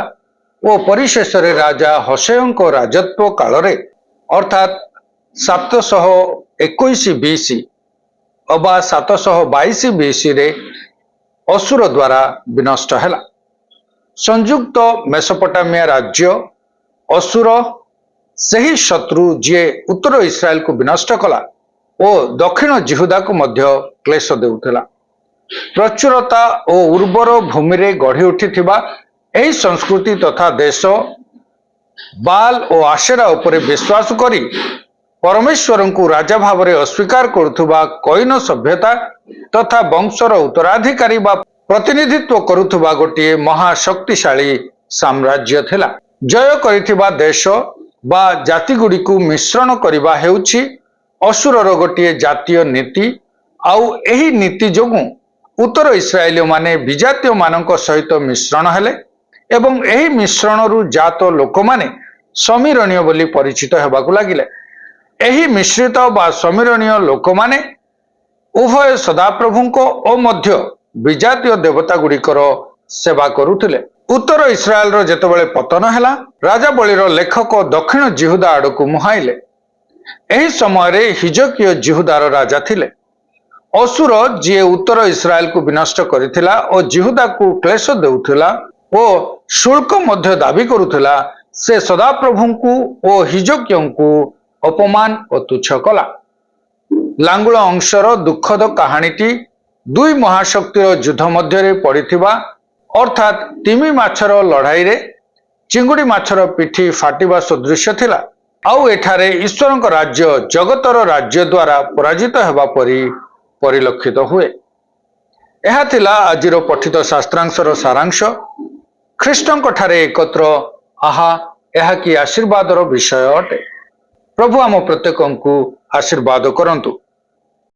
और परिशेष राजा होशेयଙ୍କ राजत्व काल रे अर्थात 721 बीसी अबा 722 बीसी रे असुर द्वारा विनष्ट हैला। संयुक्त मेसोपोटामिया राज्य असुर सही शत्रु जे उत्तर इस्राएल को विनष्ट कला और दक्षिण जिहुदा को मध्य क्लेश देउथिला। प्रचुरता और उर्वर भूमि रे गढ़ी उठिथिबा एही संस्कृति तथा देश बाल और आशेरा उपरे विश्वास करी परमेश्वर को राजा भाव में अस्वीकार करुथुबा कैन सभ्यता तथा वंशर उत्तराधिकारी बा प्रतिनिधित्व करुथुबा गोटे महाशक्तिशाली साम्राज्य थिला। जय करिथिबा देश बा जाति गुडी को मिश्रण करिबा हेउछि असुरर गोटे जातीय नीति। आउ एही नीति जोगु उत्तर इस्राएल माने विजातीय मानक सहित मिश्रण हेले एवं एही मिश्रण रु जात लोक माने समीरणीय बोली परिचित हेबाकु लागिले। एही मिश्रित बा समीरणीय लोक माने उभय सदाप्रभुंको ओ मध्य विजातीय देवता गुड़िकर सेवा करुथिले। उत्तर इस्राएल रो जेतेबेले पतन हैला राजा बलिर लेखक दक्षिण जिहुदा आड़कु मुहाइले। एही समय रे हिजकिय जिहुदार राजा थिले। असुर जी उत्तर इस्राएल को विनष्ट करिथिला और जिहुदा को क्लेश देउथिला और शुल्क मध्य दाबी करुथिला से सदाप्रभुंकु और हिजकियंकु अपमान और तुच्छ कला। लांगुल अंशर दुखद कहानीटी दुई महाशक्तिर युद्ध मध्य पड़िथिबा अर्थात तिमी माछर लड़ाई रे चिंगुड़ी माछर पिठी फाटिबा सदृश थिला। आउ एठारे ईश्वरक राज्य जगतर राज्य द्वारा पराजित हेबा परी परिलक्षित हुए। यह थिला आजिर पठित शास्त्रांशर सारांश। ख्रीष्टଙ୍କ ठारे एकत्र आहा यह कि आशीर्वादर विषय अटे। प्रभु आम प्रत्येकଙ୍କୁ आशीर्वाद करंतु।